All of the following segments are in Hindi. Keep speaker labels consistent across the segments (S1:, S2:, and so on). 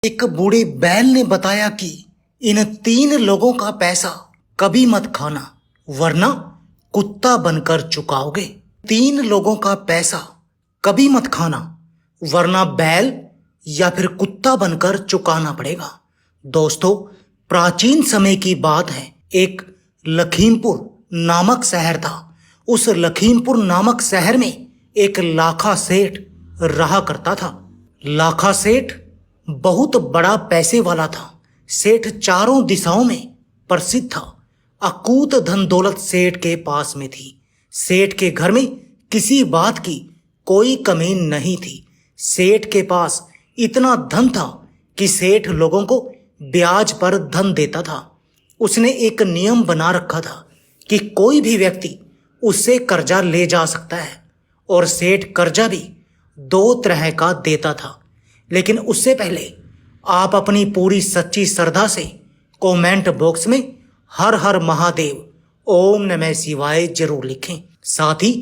S1: एक बूढ़े बैल ने बताया कि इन 3 लोगों का पैसा कभी मत खाना, वरना कुत्ता बनकर चुकाओगे। 3 लोगों का पैसा कभी मत खाना, वरना बैल या फिर कुत्ता बनकर चुकाना पड़ेगा। दोस्तों, प्राचीन समय की बात है। एक लखीमपुर नामक शहर था। उस लखीमपुर नामक शहर में एक लाखा सेठ रहा करता था। लाखा सेठ बहुत बड़ा पैसे वाला था। सेठ चारों दिशाओं में प्रसिद्ध था। अकूत धन दौलत सेठ के पास में थी। सेठ के घर में किसी बात की कोई कमी नहीं थी। सेठ के पास इतना धन था कि सेठ लोगों को ब्याज पर धन देता था। उसने एक नियम बना रखा था कि कोई भी व्यक्ति उससे कर्जा ले जा सकता है, और सेठ कर्जा भी 2 तरह का देता था। लेकिन उससे पहले आप अपनी पूरी सच्ची श्रद्धा से कमेंट बॉक्स में हर हर महादेव, ओम नमः शिवाय जरूर लिखें। साथ ही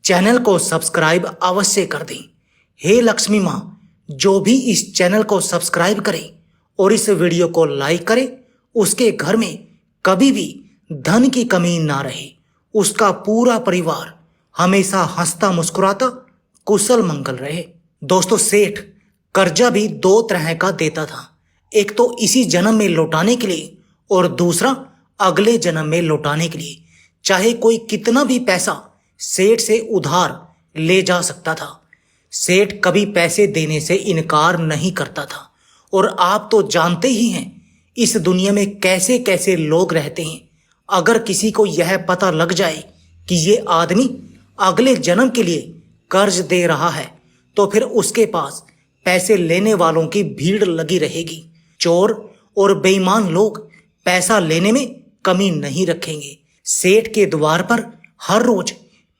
S1: चैनल को सब्सक्राइब अवश्य कर दें। हे लक्ष्मी माँ, जो भी इस चैनल को सब्सक्राइब करे और इस वीडियो को लाइक करे, उसके घर में कभी भी धन की कमी ना रहे। उसका पूरा परिवार हमेशा हंसता मुस्कुराता कुशल मंगल रहे। दोस्तों, सेठ कर्जा भी 2 तरह का देता था। एक तो इसी जन्म में लौटाने के लिए, और दूसरा अगले जन्म में लौटाने के लिए। चाहे कोई कितना भी पैसा सेठ से उधार ले जा सकता था। सेठ कभी पैसे देने से इनकार नहीं करता था। और आप तो जानते ही हैं इस दुनिया में कैसे कैसे लोग रहते हैं। अगर किसी को यह पता लग जाए कि ये आदमी अगले जन्म के लिए कर्ज दे रहा है, तो फिर उसके पास पैसे लेने वालों की भीड़ लगी रहेगी। चोर और बेईमान लोग पैसा लेने में कमी नहीं रखेंगे। सेठ के द्वार पर हर रोज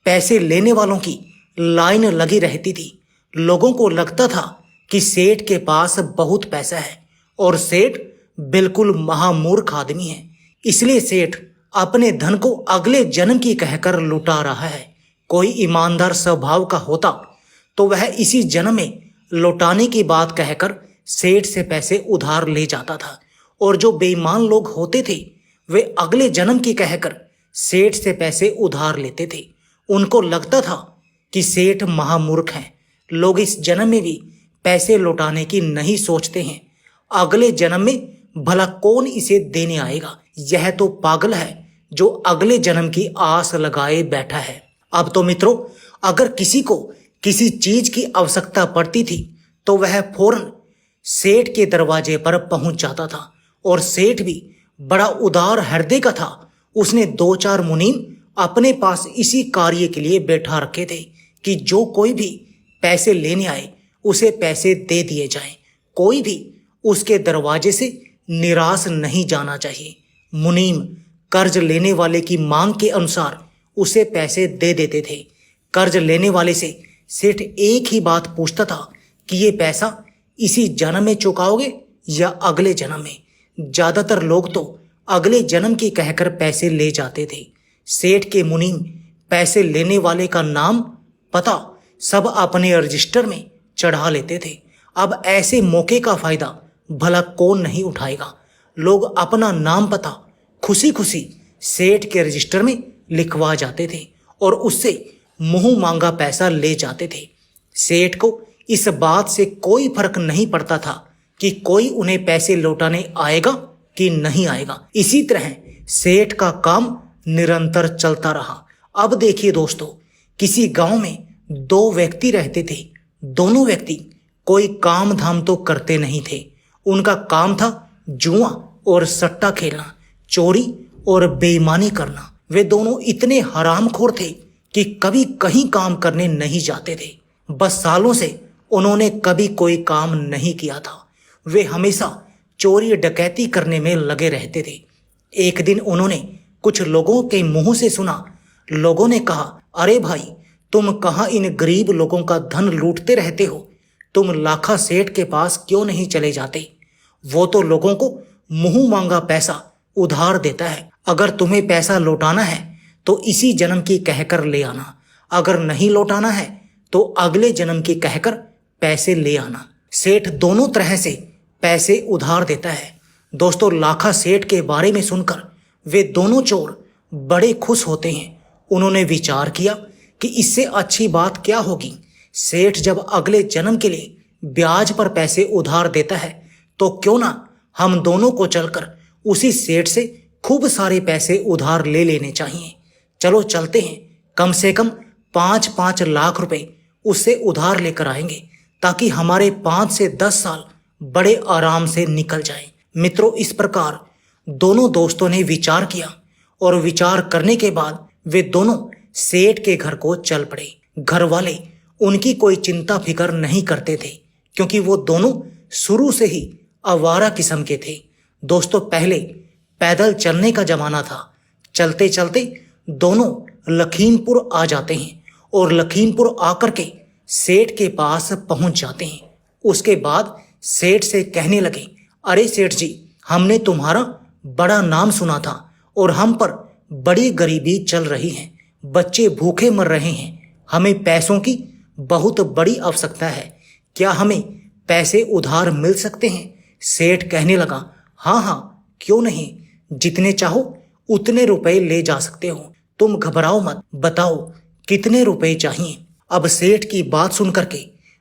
S1: पैसे लेने वालों की लाइन लगी रहती थी। लोगों को लगता था कि सेठ के पास बहुत पैसा है और सेठ बिल्कुल महामूर्ख आदमी है, इसलिए सेठ अपने धन को अगले जन्म की कहकर लुटा रहा है। कोई ईमानदार स्वभाव का होता तो वह इसी जन्म में लौटाने की बात कहकर सेठ से पैसे उधार ले जाता था, और जो बेईमान लोग होते थे वे अगले जन्म की कहकर सेठ से पैसे उधार लेते थे। उनको लगता था कि सेठ महामूर्ख हैं। लोग इस जन्म में भी पैसे लौटाने की नहीं सोचते हैं। अगले जन्म में भला कौन इसे देने आएगा। यह तो पागल है जो अगले जन्म की आस लगाए बैठा है। अब तो मित्रों, अगर किसी को किसी चीज की आवश्यकता पड़ती थी तो वह फौरन सेठ के दरवाजे पर पहुंच जाता था। और सेठ भी बड़ा उदार हृदय का था। उसने 2-4 मुनीम अपने पास इसी कार्य के लिए बैठा रखे थे कि जो कोई भी पैसे लेने आए उसे पैसे दे दिए जाएं। कोई भी उसके दरवाजे से निराश नहीं जाना चाहिए। मुनीम कर्ज लेने वाले की मांग के अनुसार उसे पैसे दे देते थे। कर्ज लेने वाले से सेठ एक ही बात पूछता था कि ये पैसा इसी जन्म में चुकाओगे या अगले जन्म में। ज्यादातर लोग तो अगले जन्म की कहकर पैसे ले जाते थे। सेठ के मुनीम पैसे लेने वाले का नाम पता सब अपने रजिस्टर में चढ़ा लेते थे। अब ऐसे मौके का फायदा भला कौन नहीं उठाएगा। लोग अपना नाम पता खुशी खुशी सेठ के रजिस्टर में लिखवा जाते थे और उससे मुंह मांगा पैसा ले जाते थे। सेठ को इस बात से कोई फर्क नहीं पड़ता था कि कोई उन्हें पैसे लौटाने आएगा कि नहीं आएगा। इसी तरह सेठ का काम निरंतर चलता रहा। अब देखिए दोस्तों, किसी गांव में 2 व्यक्ति रहते थे। दोनों व्यक्ति कोई काम धाम तो करते नहीं थे। उनका काम था जुआ और सट्टा खेलना, चोरी और बेईमानी करना। वे दोनों इतने हरामखोर थे कि कभी कहीं काम करने नहीं जाते थे। बस सालों से उन्होंने कभी कोई काम नहीं किया था। वे हमेशा चोरी डकैती करने में लगे रहते थे। एक दिन उन्होंने कुछ लोगों के मुंह से सुना। लोगों ने कहा, अरे भाई, तुम कहाँ इन गरीब लोगों का धन लूटते रहते हो? तुम लाखा सेठ के पास क्यों नहीं चले जाते? वो तो लोगों को मुंह मांगा पैसा उधार देता है। अगर तुम्हें पैसा लौटाना है तो इसी जन्म की कहकर ले आना, अगर नहीं लौटाना है तो अगले जन्म की कहकर पैसे ले आना। सेठ दोनों तरह से पैसे उधार देता है। दोस्तों, लाखा सेठ के बारे में सुनकर वे दोनों चोर बड़े खुश होते हैं। उन्होंने विचार किया कि इससे अच्छी बात क्या होगी। सेठ जब अगले जन्म के लिए ब्याज पर पैसे उधार देता है तो क्यों ना हम दोनों को चलकर उसी सेठ से खूब सारे पैसे उधार ले लेने चाहिए। चलो चलते हैं, कम से कम 5-5 लाख रुपए उससे उधार लेकर आएंगे ताकि हमारे 5 से 10 साल बड़े आराम से निकल जाएं। मित्रों, इस प्रकार दोनों दोस्तों ने विचार किया और विचार करने के बाद वे दोनों सेठ के घर को चल पड़े। घर वाले उनकी कोई चिंता फिकर नहीं करते थे क्योंकि वो दोनों शुरू से ही आवारा किस्म के थे। दोस्तों, पहले पैदल चलने का जमाना था। चलते चलते दोनों लखीमपुर आ जाते हैं और लखीमपुर आकर के सेठ के पास पहुंच जाते हैं। उसके बाद सेठ से कहने लगे, अरे सेठ जी, हमने तुम्हारा बड़ा नाम सुना था और हम पर बड़ी गरीबी चल रही है, बच्चे भूखे मर रहे हैं, हमें पैसों की बहुत बड़ी आवश्यकता है, क्या हमें पैसे उधार मिल सकते हैं? सेठ कहने लगा, हाँ हाँ, क्यों नहीं, जितने चाहो उतने रुपए ले जा सकते हो, तुम घबराओ मत, बताओ कितने रुपए चाहिए। अब सेठ की बात सुन करके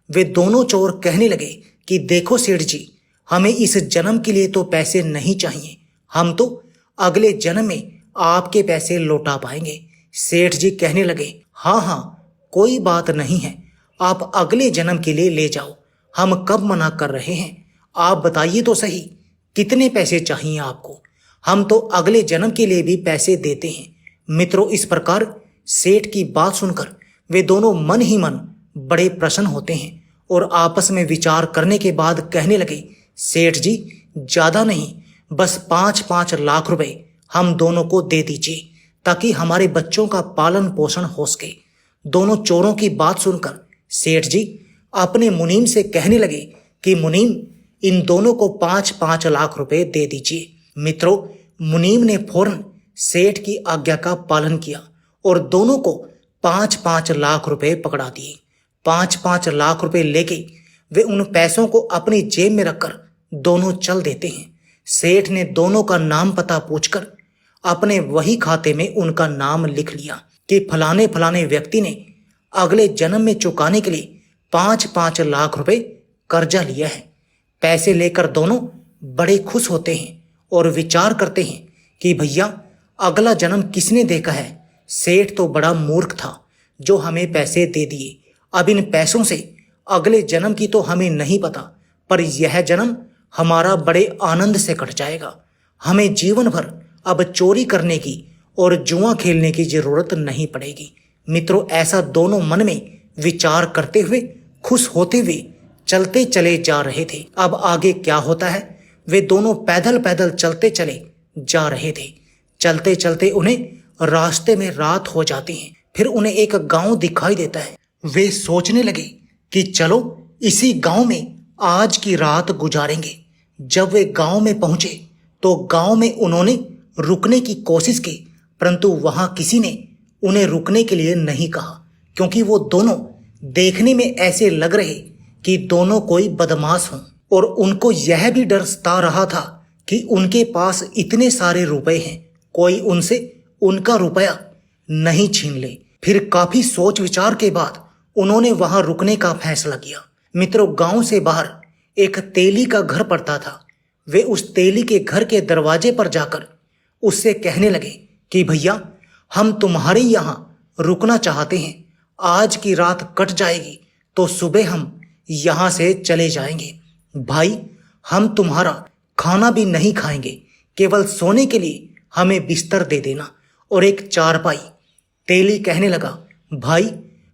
S1: वे दोनों चोर कहने लगे कि देखो सेठ जी, हमें इस जन्म के लिए तो पैसे नहीं चाहिए, हम तो अगले जन्म में आपके पैसे लौटा पाएंगे। सेठ जी कहने लगे, हाँ हाँ, कोई बात नहीं है, आप अगले जन्म के लिए ले जाओ, हम कब मना कर रहे हैं, आप बताइए तो सही कितने पैसे चाहिए आपको, हम तो अगले जन्म के लिए भी पैसे देते हैं। मित्रों, इस प्रकार सेठ की बात सुनकर वे दोनों मन ही मन बड़े प्रसन्न होते हैं और आपस में विचार करने के बाद कहने लगे, सेठ जी, ज्यादा नहीं, बस 5-5 लाख रुपए हम दोनों को दे दीजिए ताकि हमारे बच्चों का पालन पोषण हो सके। दोनों चोरों की बात सुनकर सेठ जी अपने मुनीम से कहने लगे कि मुनीम, इन दोनों को 5-5 लाख रुपए दे दीजिए। मित्रों, मुनीम ने फौरन सेठ की आज्ञा का पालन किया और दोनों को 5-5 लाख रुपए पकड़ा दिए। 5-5 लाख रुपए लेके वे उन पैसों को अपनी जेब में रखकर दोनों चल देते हैं। सेठ ने दोनों का नाम पता पूछकर अपने वही खाते में उनका नाम लिख लिया कि फलाने फलाने व्यक्ति ने अगले जन्म में चुकाने के लिए 5-5 लाख रुपए कर्जा लिया है। पैसे लेकर दोनों बड़े खुश होते हैं और विचार करते हैं कि भैया, अगला जन्म किसने देखा है, सेठ तो बड़ा मूर्ख था जो हमें पैसे दे दिए। अब इन पैसों से अगले जन्म की तो हमें नहीं पता, पर यह जन्म हमारा बड़े आनंद से कट जाएगा। हमें जीवन भर अब चोरी करने की और जुआ खेलने की जरूरत नहीं पड़ेगी। मित्रों, ऐसा दोनों मन में विचार करते हुए खुश होते हुए चलते चले जा रहे थे। अब आगे क्या होता है, वे दोनों पैदल पैदल चलते चले जा रहे थे। चलते चलते उन्हें रास्ते में रात हो जाती है। फिर उन्हें एक गांव दिखाई देता है। वे सोचने लगे कि चलो इसी गांव में आज की रात गुजारेंगे। जब वे गांव में पहुंचे तो गांव में उन्होंने रुकने की कोशिश की, परंतु वहां किसी ने उन्हें रुकने के लिए नहीं कहा क्योंकि वो दोनों देखने में ऐसे लग रहे कि दोनों कोई बदमाश हों और उनको यह भी डर सता रहा था कि उनके पास इतने सारे रुपए हैं, कोई उनसे उनका रुपया नहीं छीन ले। फिर काफी सोच विचार के बाद उन्होंने वहां रुकने का फैसला किया। मित्रों, गांव से बाहर एक तेली का घर पड़ता था। वे उस तेली के घर के दरवाजे पर जाकर उससे कहने लगे कि भैया, हम तुम्हारे यहाँ रुकना चाहते हैं, आज की रात कट जाएगी तो सुबह हम यहाँ से चले जाएंगे। भाई, हम तुम्हारा खाना भी नहीं खाएंगे, केवल सोने के लिए हमें बिस्तर दे देना और एक चारपाई। तेली कहने लगा, भाई,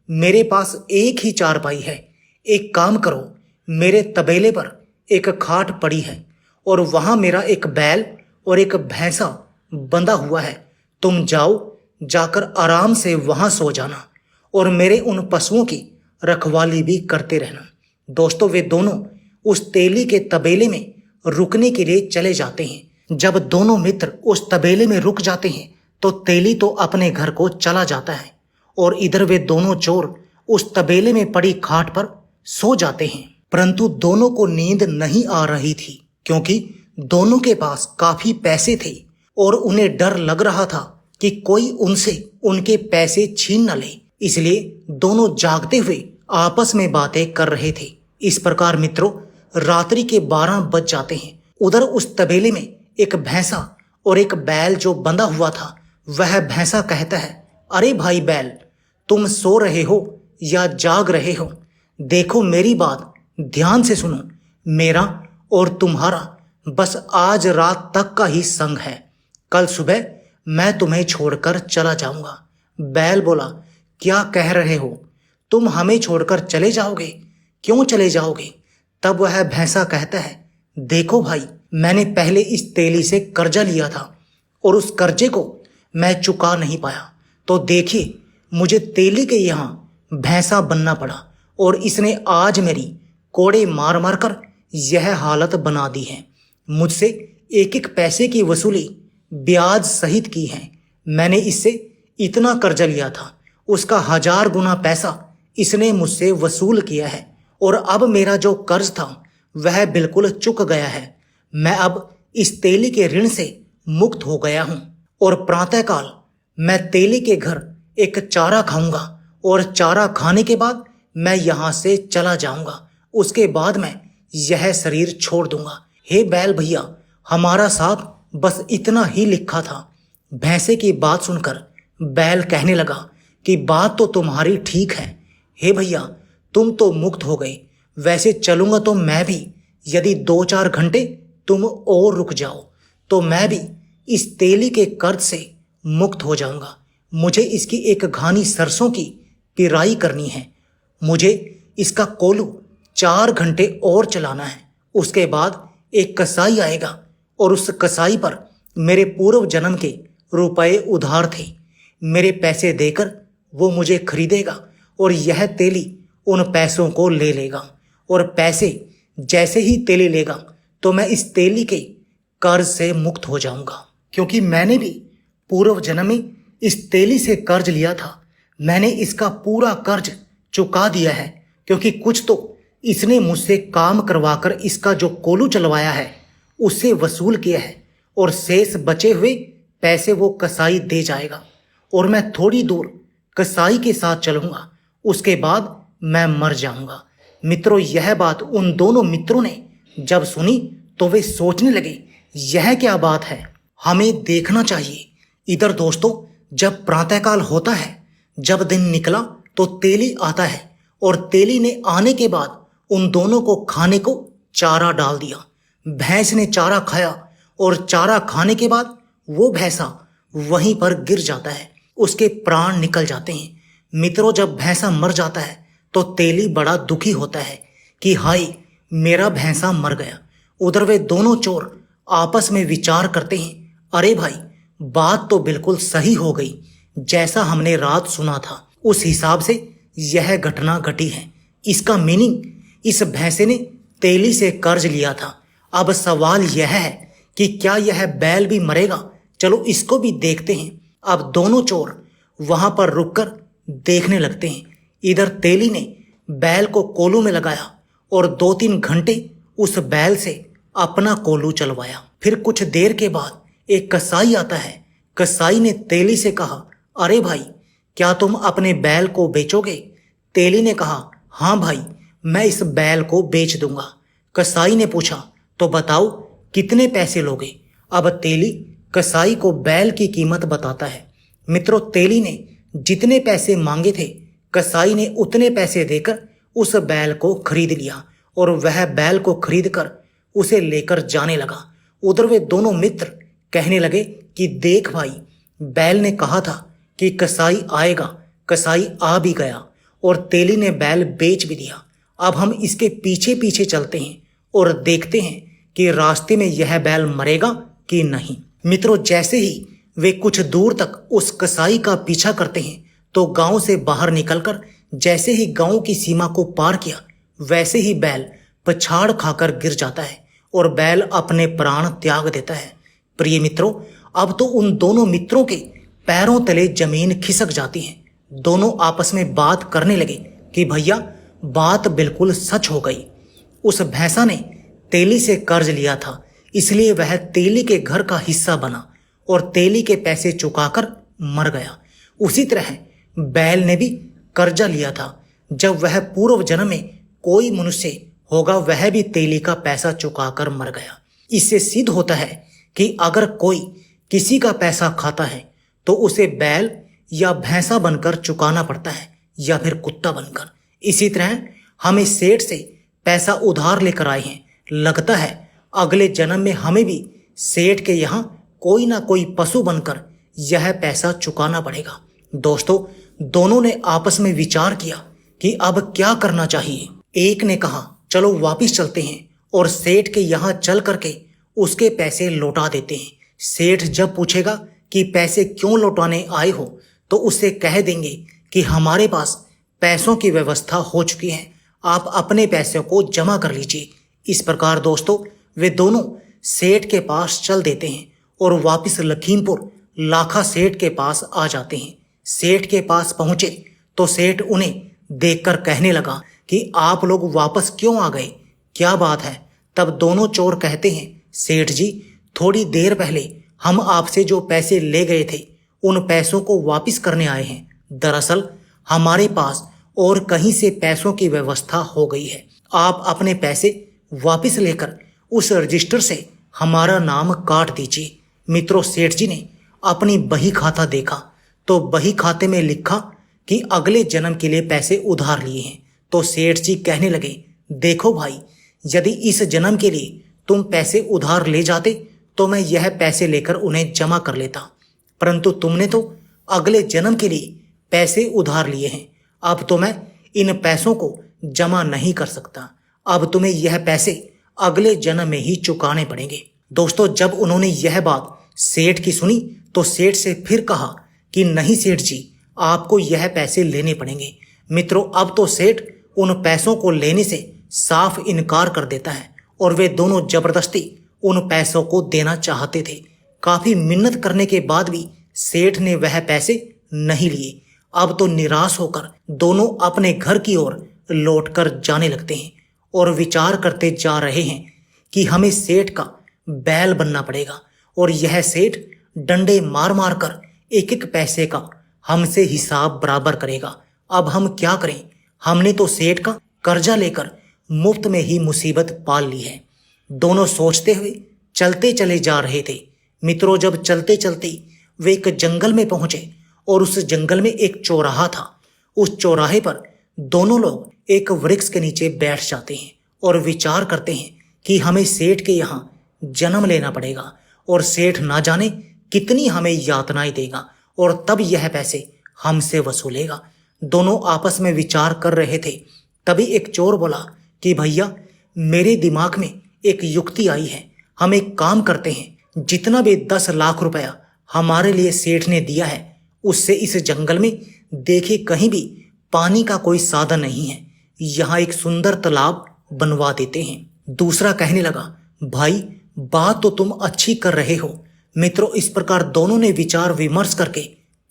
S1: मेरे पास एक ही चारपाई है, एक काम करो, मेरे तबेले पर एक खाट पड़ी है और वहां मेरा एक बैल और एक भैंसा बंधा हुआ है, तुम जाओ, जाकर आराम से वहां सो जाना और मेरे उन पशुओं की रखवाली भी करते रहना। दोस्तों, वे दोनों उस तेली के तबेले में रुकने के लिए चले जाते हैं। जब दोनों मित्र उस तबेले में रुक जाते हैं तो तेली तो अपने घर को चला जाता है और इधर वे दोनों चोर उस तबेले में पड़ी खाट पर सो जाते हैं, परंतु दोनों को नींद नहीं आ रही थी। क्योंकि दोनों के पास काफी पैसे थे और उन्हें डर लग रहा था कि कोई उनसे उनके पैसे छीन न ले। इसलिए दोनों जागते हुए आपस में बातें कर रहे थे। इस प्रकार मित्रों रात्रि के 12 बज जाते हैं। उधर उस तबेले में एक भैंसा और एक बैल जो बंधा हुआ था, वह भैंसा कहता है, अरे भाई बैल, तुम सो रहे हो या जाग रहे हो? देखो मेरी बात ध्यान से सुनो। मेरा और तुम्हारा बस आज रात तक का ही संग है। कल सुबह मैं तुम्हें छोड़कर चला जाऊंगा। बैल बोला, क्या कह रहे हो? तुम हमें छोड़कर चले जाओगे? क्यों चले जाओगे? तब वह भैंसा कहता है, देखो भाई, मैंने पहले इस तेली से कर्जा लिया था और उस कर्जे को मैं चुका नहीं पाया, तो देखिए मुझे तेली के यहाँ भैंसा बनना पड़ा और इसने आज मेरी कोड़े मार मार कर यह हालत बना दी है। मुझसे एक एक पैसे की वसूली ब्याज सहित की है। मैंने इससे इतना कर्जा लिया था, उसका 1000 गुना पैसा इसने मुझसे वसूल किया है और अब मेरा जो कर्ज था वह बिल्कुल चुक गया है। मैं अब इस तेली के ऋण से मुक्त हो गया हूं और प्रातःकाल मैं तेली के घर एक चारा खाऊंगा और चारा खाने के बाद मैं यहां से चला जाऊंगा। उसके बाद मैं यह शरीर छोड़ दूंगा। हे बैल भैया, हमारा साथ बस इतना ही लिखा था। भैंसे की बात सुनकर बैल कहने लगा कि बात तो तुम्हारी ठीक है। हे भैया, तुम तो मुक्त हो गए। वैसे चलूंगा तो मैं भी, यदि 2-4 घंटे तुम और रुक जाओ तो मैं भी इस तेली के कर्ज से मुक्त हो जाऊंगा। मुझे इसकी एक घानी सरसों की पिराई करनी है। मुझे इसका कोलू 4 घंटे और चलाना है। उसके बाद एक कसाई आएगा और उस कसाई पर मेरे पूर्व जन्म के रुपए उधार थे। मेरे पैसे देकर वो मुझे खरीदेगा और यह तेली उन पैसों को ले लेगा और पैसे जैसे ही तेली लेगा तो मैं इस तेली के कर्ज से मुक्त हो जाऊंगा, क्योंकि मैंने भी पूर्व जन्म में इस तेली से कर्ज लिया था। मैंने इसका पूरा कर्ज चुका दिया है, क्योंकि कुछ तो इसने मुझसे काम करवाकर इसका जो कोलू चलवाया है उससे वसूल किया है और शेष बचे हुए पैसे वो कसाई दे जाएगा और मैं थोड़ी दूर कसाई के साथ चलूंगा। उसके बाद मैं मर जाऊंगा। मित्रों, यह बात उन दोनों मित्रों ने जब सुनी तो वे सोचने लगे, यह क्या बात है, हमें देखना चाहिए। इधर दोस्तों, जब प्रातःकाल होता है, जब दिन निकला तो तेली आता है और तेली ने आने के बाद उन दोनों को खाने को चारा डाल दिया। भैंस ने चारा खाया और चारा खाने के बाद वो भैंसा वहीं पर गिर जाता है, उसके प्राण निकल जाते हैं। मित्रों, जब भैंसा मर जाता है तो तेली बड़ा दुखी होता है कि हाय, मेरा भैंसा मर गया। उधर वे दोनों चोर आपस में विचार करते हैं, अरे भाई, बात तो बिल्कुल सही हो गई। जैसा हमने रात सुना था उस हिसाब से यह घटना घटी है। इसका मीनिंग, इस भैंसे ने तेली से कर्ज लिया था। अब सवाल यह है कि क्या यह बैल भी मरेगा? चलो इसको भी देखते हैं। अब दोनों चोर वहां पर रुककर देखने लगते हैं। इधर तेली ने बैल को कोलू में लगाया और 2-3 घंटे उस बैल से अपना कोलू चलवाया। फिर कुछ देर के बाद एक कसाई आता है। कसाई ने तेली से कहा, अरे भाई, क्या तुम अपने बैल को बेचोगे? तेली ने कहा, हाँ भाई, मैं इस बैल को बेच दूंगा। कसाई ने पूछा, तो बताओ कितने पैसे लोगे? अब तेली कसाई को बैल की कीमत बताता है। मित्रों, तेली ने जितने पैसे मांगे थे कसाई ने उतने पैसे देकर उस बैल को खरीद लिया और वह बैल को खरीद कर उसे लेकर जाने लगा। उधर वे दोनों मित्र कहने लगे कि देख भाई, बैल ने कहा था कि कसाई आएगा, कसाई आ भी गया और तेली ने बैल बेच भी दिया। अब हम इसके पीछे पीछे चलते हैं और देखते हैं कि रास्ते में यह बैल मरेगा कि नहीं। मित्रों, जैसे ही वे कुछ दूर तक उस कसाई का पीछा करते हैं तो गांव से बाहर निकलकर जैसे ही गांव की सीमा को पार किया, वैसे ही बैल पछाड़ खाकर गिर जाता है और बैल अपने प्राण त्याग देता है। प्रिय मित्रों, अब तो उन दोनों मित्रों के पैरों तले जमीन खिसक जाती है। दोनों आपस में बात करने लगे कि भैया, बात बिल्कुल सच हो गई। उस भैंसा ने तेली से कर्ज लिया था, इसलिए वह तेली के घर का हिस्सा बना और तेली के पैसे चुकाकर मर गया। उसी तरह बैल ने भी कर्जा लिया था। जब वह पूर्व जन्म में कोई मनुष्य होगा, वह भी तेली का पैसा चुकाकर मर गया। इससे सिद्ध होता है कि अगर कोई किसी का पैसा खाता है तो उसे बैल या भैंसा बनकर चुकाना पड़ता है या फिर कुत्ता बनकर। इसी तरह हमें सेठ से पैसा उधार लेकर आए हैं, लगता है अगले जन्म में हमें भी सेठ के यहाँ कोई ना कोई पशु बनकर यह पैसा चुकाना पड़ेगा। दोस्तों, दोनों ने आपस में विचार किया कि अब क्या करना चाहिए। एक ने कहा चलो वापिस चलते हैं और सेठ के यहाँ चल करके उसके पैसे लौटा देते हैं। सेठ जब पूछेगा कि पैसे क्यों लौटाने आए हो तो उससे कह देंगे कि हमारे पास पैसों की व्यवस्था हो चुकी है, आप अपने पैसों को जमा कर लीजिए। इस प्रकार दोस्तों वे दोनों सेठ के पास चल देते हैं और वापस लखीमपुर लाखा सेठ के पास आ जाते हैं। सेठ के पास पहुंचे तो सेठ उन्हें देखकर कहने लगा कि आप लोग वापस क्यों आ गए, क्या बात है। तब दोनों चोर कहते हैं सेठ जी, थोड़ी देर पहले हम आपसे जो पैसे ले गए थे उन पैसों को वापस करने आए हैं। दरअसल हमारे पास और कहीं से पैसों की व्यवस्था हो गई है, आप अपने पैसे वापस लेकर उस रजिस्टर से हमारा नाम काट दीजिए। मित्रों, सेठ जी ने अपनी बही खाता देखा तो बही खाते में लिखा कि अगले जन्म के लिए पैसे उधार लिए हैं। तो सेठ जी कहने लगे, देखो भाई, यदि इस जन्म के लिए तुम पैसे उधार ले जाते तो मैं यह पैसे लेकर उन्हें जमा कर लेता, परंतु तुमने तो अगले जन्म के लिए पैसे उधार लिए हैं। अब तो मैं इन पैसों को जमा नहीं कर सकता, अब तुम्हें यह पैसे अगले जन्म में ही चुकाने पड़ेंगे। दोस्तों, जब उन्होंने यह बात सेठ की सुनी तो सेठ से फिर कहा कि नहीं सेठ जी, आपको यह पैसे लेने पड़ेंगे। मित्रों, अब तो सेठ उन पैसों को लेने से साफ इनकार कर देता है और वे दोनों जबरदस्ती उन पैसों को देना चाहते थे। काफी मिन्नत करने के बाद भी सेठ ने वह पैसे नहीं लिए। अब तो निराश होकर दोनों अपने घर की ओर लौटकर जाने लगते हैं और विचार करते जा रहे हैं कि हमें सेठ का बैल बनना पड़ेगा और यह सेठ डंडे मार मार कर एक एक पैसे का हमसे हिसाब बराबर करेगा। अब हम क्या करें, हमने तो सेठ का कर्जा लेकर मुफ्त में ही मुसीबत पाल ली है। दोनों सोचते हुए चलते चले जा रहे थे। मित्रों, जब चलते चलते वे एक जंगल में पहुंचे और उस जंगल में एक चौराहा था। उस चौराहे पर दोनों लोग एक वृक्ष के नीचे बैठ जाते हैं और विचार करते हैं कि हमें सेठ के यहाँ जन्म लेना पड़ेगा और सेठ ना जाने कितनी हमें यातनाएं देगा और तब यह पैसे हमसे वसूलेगा। दोनों आपस में विचार कर रहे थे, तभी एक चोर बोला कि भैया, मेरे दिमाग में एक युक्ति आई है, हम एक काम करते हैं, जितना भी 10 लाख रुपया हमारे लिए सेठ ने दिया है उससे इस जंगल में देखे कहीं भी पानी का कोई साधन नहीं है, यहाँ एक सुंदर तालाब बनवा देते हैं। दूसरा कहने लगा, भाई बात तो तुम अच्छी कर रहे हो। मित्रों, इस प्रकार दोनों ने विचार विमर्श करके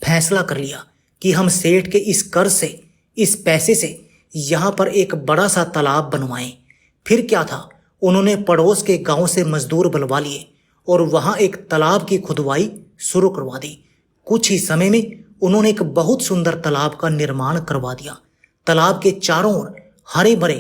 S1: फैसला कर लिया कि हम सेठ के इस कर्ज से, इस पैसे से यहाँ पर एक बड़ा सा तालाब बनवाएं। फिर क्या था, उन्होंने पड़ोस के गांव से मजदूर बुलवा लिए और वहां एक तालाब की खुदवाई शुरू करवा दी। कुछ ही समय में उन्होंने एक बहुत सुंदर तालाब का निर्माण करवा दिया। तालाब के चारों ओर हरे भरे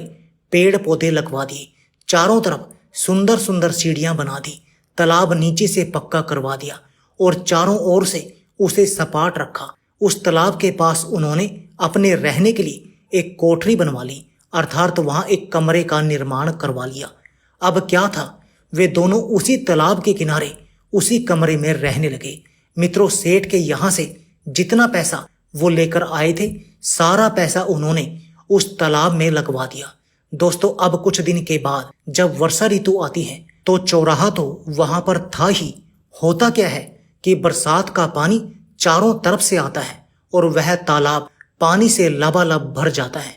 S1: पेड़ पौधे लगवा दिए, चारों तरफ सुंदर सुंदर सीढ़ियां बना दी, तालाब नीचे से पक्का करवा दिया और चारों ओर से उसे सपाट रखा। उस तालाब के पास उन्होंने अपने रहने के लिए एक कोठरी बनवा ली, अर्थात वहां एक कमरे का निर्माण करवा लिया। अब क्या था, वे दोनों उसी तालाब के किनारे उसी कमरे में रहने लगे। मित्रों, सेठ के यहाँ से जितना पैसा वो लेकर आए थे, सारा पैसा उन्होंने उस तालाब में लगवा दिया। दोस्तों, अब कुछ दिन के बाद जब वर्षा ऋतु आती है तो चौराहा तो वहां पर था ही। होता क्या है कि बरसात का पानी चारों तरफ से आता है और वह तालाब पानी से लबालब भर जाता है।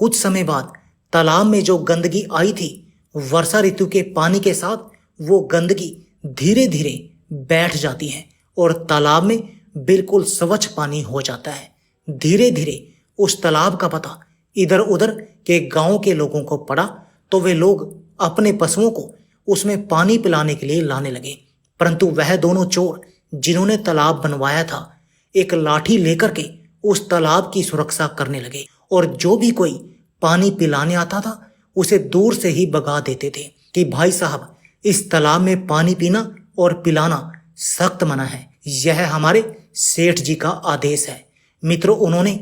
S1: कुछ समय बाद तालाब में जो गंदगी आई थी, वर्षा ऋतु के पानी के साथ वो गंदगी धीरे धीरे बैठ जाती है और तालाब में बिल्कुल स्वच्छ पानी हो जाता है। धीरे धीरे उस तालाब का पता इधर उधर के गांव के लोगों को पड़ा तो वे लोग अपने पशुओं को उसमें पानी पिलाने के लिए लाने लगे। परंतु वह दोनों चोर जिन्होंने तालाब बनवाया था, एक लाठी लेकर के उस तालाब की सुरक्षा करने लगे और जो भी कोई पानी पिलाने आता था उसे दूर से ही भगा देते थे कि भाई साहब, इस तालाब में पानी पीना और पिलाना सख्त मना है, यह हमारे सेठ जी का आदेश है। मित्रों, उन्होंने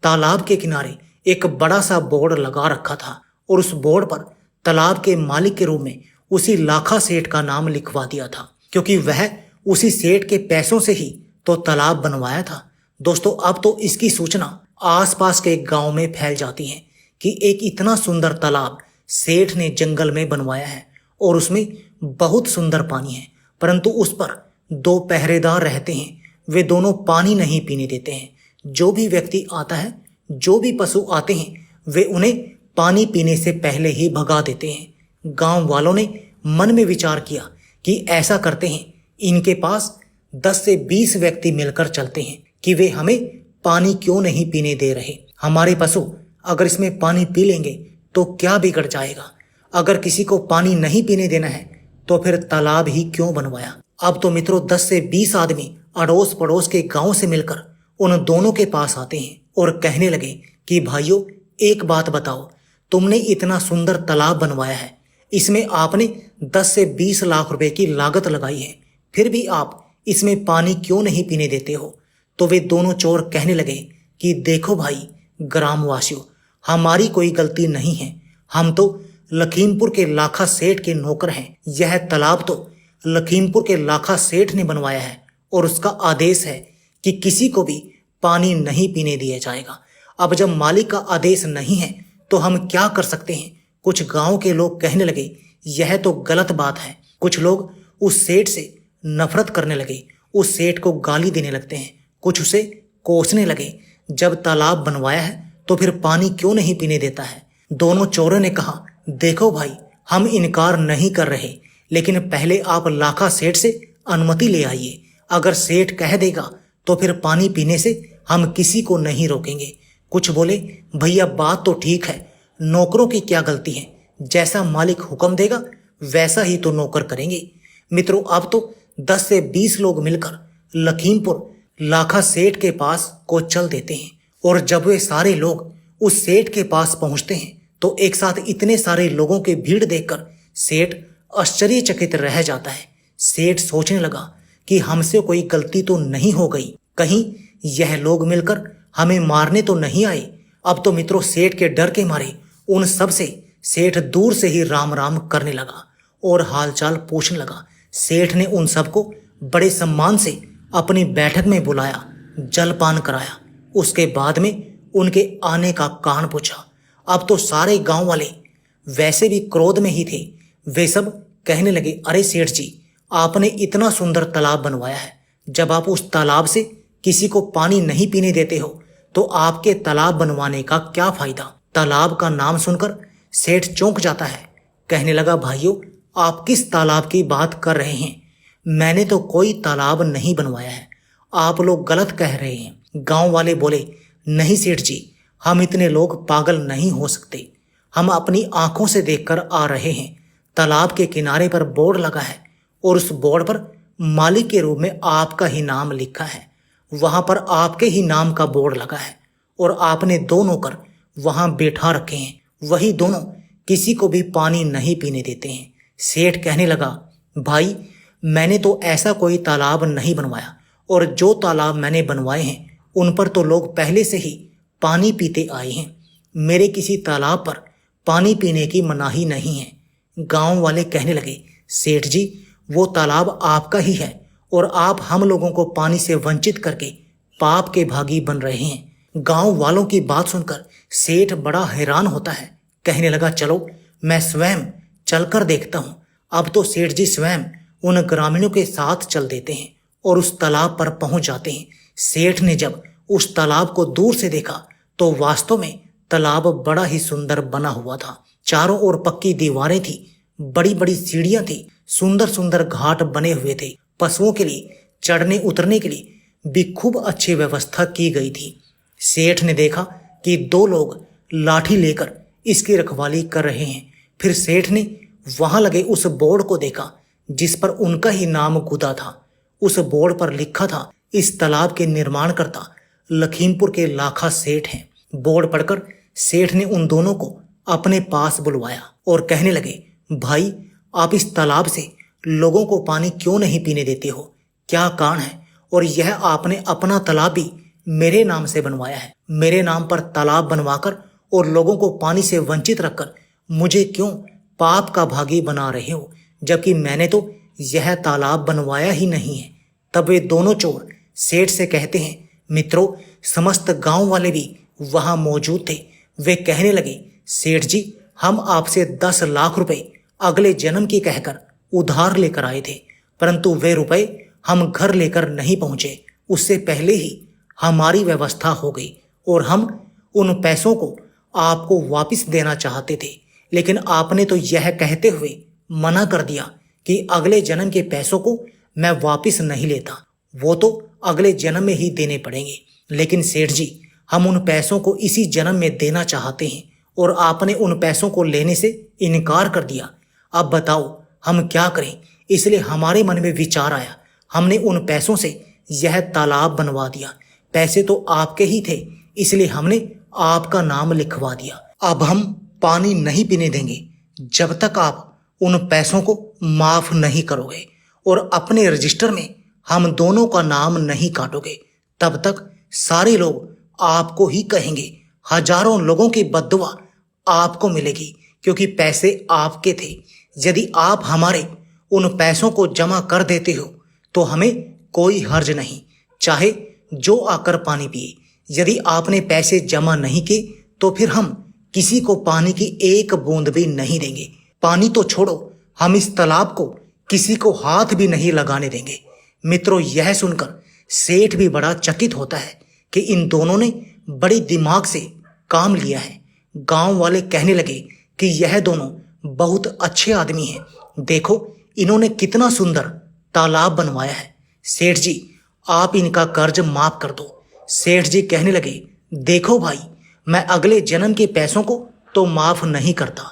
S1: तालाब के किनारे एक बड़ा सा बोर्ड लगा रखा था और उस बोर्ड पर तालाब के मालिक के रूप में उसी लाखा सेठ का नाम लिखवा दिया था, क्योंकि वह उसी सेठ के पैसों से ही तो तालाब बनवाया था। दोस्तों, अब तो इसकी सूचना आसपास के गांव में फैल जाती है कि एक इतना सुंदर तालाब सेठ ने जंगल में बनवाया है और उसमें बहुत सुंदर पानी है, परंतु उस पर 2 पहरेदार रहते हैं। वे दोनों पानी नहीं पीने देते हैं। जो भी व्यक्ति आता है, जो भी पशु आते हैं, वे उन्हें पानी पीने से पहले ही भगा देते हैं। गांव वालों ने मन में विचार किया कि ऐसा करते हैं, इनके पास 10 से 20 व्यक्ति मिलकर चलते हैं कि वे हमें पानी क्यों नहीं पीने दे रहे। हमारे पशु अगर इसमें पानी पी लेंगे तो क्या बिगड़ जाएगा। अगर किसी को पानी नहीं पीने देना है तो फिर तालाब ही क्यों बनवाया। अब तो मित्रों 10 से 20 आदमी अड़ोस पड़ोस के गांव से मिलकर उन दोनों के पास आते हैं और कहने लगे कि भाइयों, एक बात बताओ, तुमने इतना सुंदर तालाब बनवाया है, इसमें आपने 10 से 20 लाख रुपए की लागत लगाई है, फिर भी आप इसमें पानी क्यों नहीं पीने देते हो। तो वे दोनों चोर कहने लगे कि देखो भाई ग्रामवासियों, हमारी कोई गलती नहीं है, हम तो लखीमपुर के लाखा सेठ के नौकर हैं। यह तालाब तो लखीमपुर के लाखा सेठ ने बनवाया है और उसका आदेश है कि किसी को भी पानी नहीं पीने दिया जाएगा। अब जब मालिक का आदेश नहीं है तो हम क्या कर सकते हैं। कुछ गांव के लोग कहने लगे यह तो गलत बात है। कुछ लोग उस सेठ से नफरत करने लगे, उस सेठ को गाली देने लगते हैं, कुछ उसे कोसने लगे। जब तालाब बनवाया है तो फिर पानी क्यों नहीं पीने देता है। दोनों चोरों ने कहा, देखो भाई, हम इनकार नहीं कर रहे, लेकिन पहले आप लाखा सेठ से अनुमति ले आइए। अगर सेठ कह देगा तो फिर पानी पीने से हम किसी को नहीं रोकेंगे। कुछ बोले, भैया बात तो ठीक है, नौकरों की क्या गलती है, जैसा मालिक हुक्म देगा वैसा ही तो नौकर करेंगे। मित्रों, अब तो 10 से 20 लोग मिलकर लखीमपुर लाखा सेठ के पास को चल देते हैं और जब वे सारे लोग उस सेठ के पास पहुंचते हैं तो एक साथ इतने सारे लोगों की भीड़ देखकर सेठ आश्चर्यचकित रह जाता है। सेठ सोचने लगा कि हमसे कोई गलती तो नहीं हो गई, कहीं यह लोग मिलकर हमें मारने तो नहीं आए। अब तो मित्रों सेठ के डर के मारे उन सब से सेठ दूर से ही राम राम करने लगा और हालचाल पूछने लगा। सेठ ने उन सबको बड़े सम्मान से अपनी बैठक में बुलाया, जलपान कराया, उसके बाद में उनके आने का कारण पूछा। अब तो सारे गांव वाले वैसे भी क्रोध में ही थे। वे सब कहने लगे, अरे सेठ जी, आपने इतना सुंदर तालाब बनवाया है, जब आप उस तालाब से किसी को पानी नहीं पीने देते हो तो आपके तालाब बनवाने का क्या फायदा। तालाब का नाम सुनकर सेठ चौंक जाता है, कहने लगा, भाइयों आप किस तालाब की बात कर रहे हैं, मैंने तो कोई तालाब नहीं बनवाया है, आप लोग गलत कह रहे हैं। गांव वाले बोले, नहीं सेठ जी, हम इतने लोग पागल नहीं हो सकते, हम अपनी आंखों से देखकर आ रहे हैं। तालाब के किनारे पर बोर्ड लगा है और उस बोर्ड पर मालिक के रूप में आपका ही नाम लिखा है, वहां पर आपके ही नाम का बोर्ड लगा है और आपने 2 नौकर वहां बैठा रखे हैं, वही दोनों किसी को भी पानी नहीं पीने देते हैं। सेठ कहने लगा, भाई मैंने तो ऐसा कोई तालाब नहीं बनवाया और जो तालाब मैंने बनवाए हैं उन पर तो लोग पहले से ही पानी पीते आए हैं, मेरे किसी तालाब पर पानी पीने की मनाही नहीं है। गांव वाले कहने लगे, सेठ जी वो तालाब आपका ही है और आप हम लोगों को पानी से वंचित करके पाप के भागी बन रहे हैं। गांव वालों की बात सुनकर सेठ बड़ा हैरान होता है, कहने लगा, चलो मैं स्वयं चलकर देखता हूँ। अब तो सेठ जी स्वयं उन ग्रामीणों के साथ चल देते हैं और उस तालाब पर पहुंच जाते हैं। सेठ ने जब उस तालाब को दूर से देखा तो वास्तव में तालाब बड़ा ही सुंदर बना हुआ था। चारों ओर पक्की दीवारें थी, बड़ी बड़ी सीढ़ियां थी, सुंदर सुंदर घाट बने हुए थे, पशुओं के लिए चढ़ने उतरने के लिए भी खूब अच्छी व्यवस्था की गई थी। सेठ ने देखा कि 2 लोग लाठी लेकर इसकी रखवाली कर रहे हैं। फिर सेठ ने वहां लगे उस बोर्ड को देखा जिस पर उनका ही नाम गुदा था। उस बोर्ड पर लिखा था, इस तालाब के निर्माणकर्ता लखीमपुर के लाखा सेठ हैं। बोर्ड पढ़कर सेठ ने उन दोनों को अपने पास बुलवाया और कहने लगे, भाई आप इस तालाब से लोगों को पानी क्यों नहीं पीने देते हो? क्या कारण है? और यह आपने अपना तालाब भी मेरे नाम से बनवाया है। मेरे नाम पर तालाब बनवाकर और लोगों को पानी से वंचित रखकर मुझे क्यों पाप का भागी बना रहे हो, जबकि मैंने तो यह तालाब बनवाया ही नहीं है। तब वे दोनों चोर सेठ से कहते हैं, मित्रों, समस्त गांव वाले भी वहां मौजूद थे। वे कहने लगे, सेठ जी, हम आपसे 10 लाख रुपए अगले जन्म की कहकर उधार लेकर आए थे, परंतु वे रुपए हम घर लेकर नहीं पहुंचे। उससे पहले ही हमारी व्यवस्था हो गई और हम उन पैसों को आपको वापस देना चाहते थे, लेकिन आपने तो यह कहते हुए मना कर दिया कि अगले जन्म के पैसों को मैं वापस नहीं लेता, वो तो अगले जन्म में ही देने पड़ेंगे। लेकिन सेठ जी, हम उन पैसों को इसी जन्म में देना चाहते हैं और आपने उन पैसों को लेने से इनकार कर दिया। अब बताओ हम क्या करें? इसलिए हमारे मन में विचार आया, हमने उन पैसों से यह तालाब बनवा दिया। पैसे तो आपके ही थे, इसलिए हमने आपका नाम लिखवा दिया। अब हम पानी नहीं पीने देंगे जब तक आप उन पैसों को माफ नहीं करोगे और अपने रजिस्टर में हम दोनों का नाम नहीं काटोगे। तब तक सारे लोग आपको ही कहेंगे। हजारों लोगों की बद्दुआ आपको मिलेगी, क्योंकि पैसे आपके थे। यदि आप हमारे उन पैसों को जमा कर देते हो तो हमें कोई हर्ज नहीं, चाहे जो आकर पानी पिए। यदि आपने पैसे जमा नहीं किए तो फिर हम किसी को पानी की एक बूंद भी नहीं देंगे। पानी तो छोड़ो, हम इस तालाब को किसी को हाथ भी नहीं लगाने देंगे। मित्रों, यह सुनकर सेठ भी बड़ा चकित होता है कि इन दोनों ने बड़ी दिमाग से काम लिया है। गांव वाले कहने लगे कि यह दोनों बहुत अच्छे आदमी हैं। देखो, इन्होंने कितना सुंदर तालाब बनवाया है। सेठ जी, आप इनका कर्ज माफ कर दो। सेठ जी कहने लगे, देखो भाई, मैं अगले जन्म के पैसों को तो माफ नहीं करता।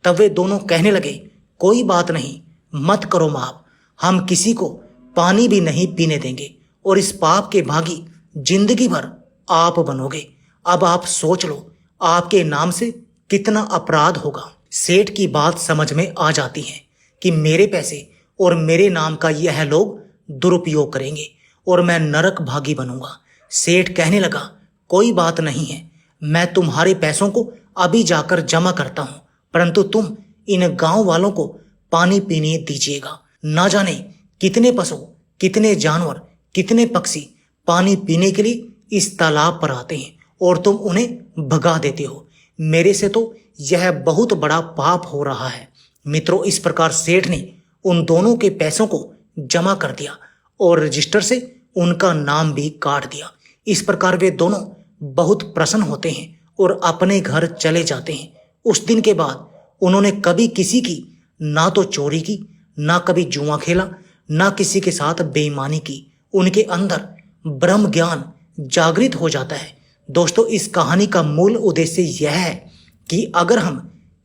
S1: तब वे दोनों कहने लगे, कोई बात नहीं, मत करो माफ, हम किसी को पानी भी नहीं पीने देंगे और इस पाप के भागी जिंदगी भर आप बनोगे। अब आप सोच लो, आपके नाम से कितना अपराध होगा। सेठ की बात समझ में आ जाती है कि मेरे पैसे और मेरे नाम का यह लोग दुरुपयोग करेंगे और मैं नरक भागी बनूंगा। सेठ कहने लगा, कोई बात नहीं है, मैं तुम्हारे पैसों को अभी जाकर जमा करता हूं, परंतु तुम इन गांव वालों को पानी पीने दीजिएगा। ना जाने कितने पशु, कितने जानवर, कितने पक्षी पानी पीने के लिए इस तालाब पर आते हैं और तुम उन्हें भगा देते हो। मेरे से तो यह बहुत बड़ा पाप हो रहा है। मित्रों, इस प्रकार सेठ ने उन दोनों के पैसों को जमा कर दिया और रजिस्टर से उनका नाम भी काट दिया। इस प्रकार वे दोनों बहुत प्रसन्न होते हैं और अपने घर चले जाते हैं। उस दिन के बाद उन्होंने कभी किसी की ना तो चोरी की, ना कभी जुआ खेला, ना किसी के साथ बेईमानी की। उनके अंदर ब्रह्म ज्ञान जागृत हो जाता है। दोस्तों, इस कहानी का मूल उद्देश्य यह है कि अगर हम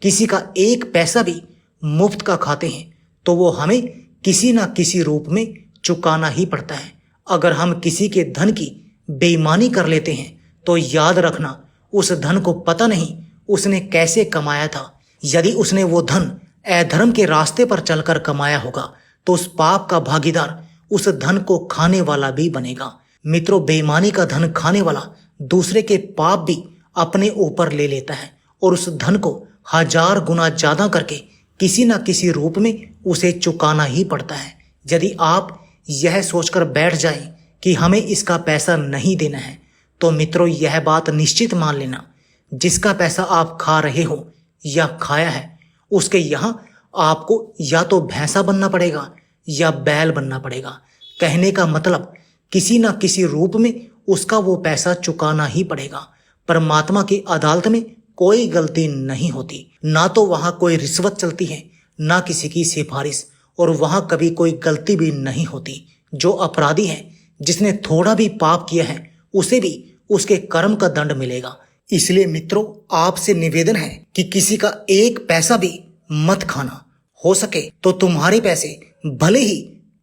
S1: किसी का एक पैसा भी मुफ्त का खाते हैं तो वो हमें किसी ना किसी रूप में चुकाना ही पड़ता है। अगर हम किसी के धन की बेईमानी कर लेते हैं तो याद रखना, उस धन को पता नहीं उसने कैसे कमाया था। यदि उसने वो धन अधर्म के रास्ते पर चलकर कमाया होगा तो उस पाप का भागीदार उस धन को खाने वाला भी बनेगा। मित्रों, बेईमानी का धन खाने वाला दूसरे के पाप भी अपने ऊपर ले लेता है और उस धन को 1000 गुना ज्यादा करके किसी न किसी रूप में उसे चुकाना ही पड़ता है। यदि आप यह सोचकर बैठ जाएं कि हमें इसका पैसा नहीं देना है तो मित्रों, यह बात निश्चित मान लेना, जिसका पैसा आप खा रहे हो या खाया है उसके यहाँ आपको या तो भैंसा बनना पड़ेगा या बैल बनना पड़ेगा। कहने का मतलब, किसी न किसी रूप में उसका वो पैसा चुकाना ही पड़ेगा। परमात्मा की अदालत में कोई गलती नहीं होती, ना तो वहां कोई रिश्वत चलती है, ना किसी की सिफारिश, और वहां कभी कोई गलती भी नहीं होती। जो अपराधी है, जिसने थोड़ा भी पाप किया है, उसे भी उसके कर्म का दंड मिलेगा। इसलिए मित्रों, आपसे निवेदन है कि किसी का एक पैसा भी मत खाना। हो सके तो तुम्हारे पैसे भले ही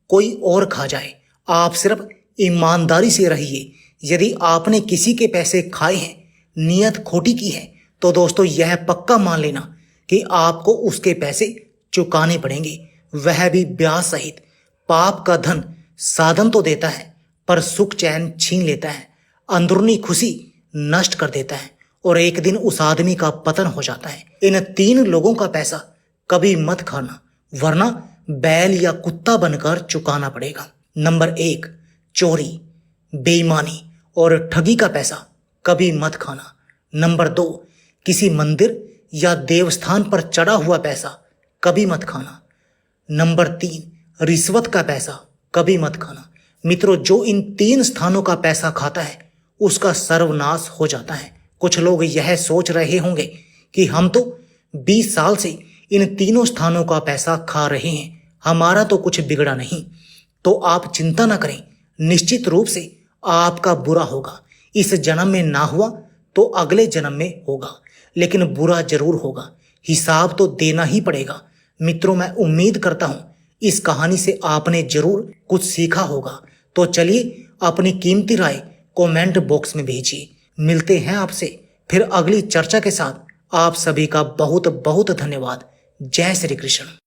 S1: कोई और खा जाए, आप सिर्फ ईमानदारी से रहिए। यदि आपने किसी के पैसे खाए हैं, नियत खोटी की है, तो दोस्तों यह पक्का मान लेना कि आपको उसके पैसे चुकाने पड़ेंगे, वह भी ब्याज सहित। पाप का धन साधन तो देता है पर सुख चैन छीन लेता है, अंदरूनी खुशी नष्ट कर देता है और एक दिन उस आदमी का पतन हो जाता है। इन 3 लोगों का पैसा कभी मत खाना, वरना बैल या कुत्ता बनकर चुकाना पड़ेगा। नंबर 1, चोरी, बेईमानी और ठगी का पैसा कभी मत खाना। नंबर 2, किसी मंदिर या देवस्थान पर चढ़ा हुआ पैसा कभी मत खाना। नंबर 3, रिश्वत का पैसा कभी मत खाना। मित्रों, जो इन 3 स्थानों का पैसा खाता है उसका सर्वनाश हो जाता है। कुछ लोग यह सोच रहे होंगे कि हम तो 20 साल से इन तीनों स्थानों का पैसा खा रहे हैं, हमारा तो कुछ बिगड़ा नहीं। तो आप चिंता न करें, निश्चित रूप से आपका बुरा होगा। इस जन्म में ना हुआ तो अगले जन्म में होगा, लेकिन बुरा जरूर होगा। हिसाब तो देना ही पड़ेगा। मित्रों, मैं उम्मीद करता हूं इस कहानी से आपने जरूर कुछ सीखा होगा। तो चलिए अपनी कीमती राय कमेंट बॉक्स में भेजिए। मिलते हैं आपसे फिर अगली चर्चा के साथ। आप सभी का बहुत बहुत धन्यवाद। जय श्री कृष्ण।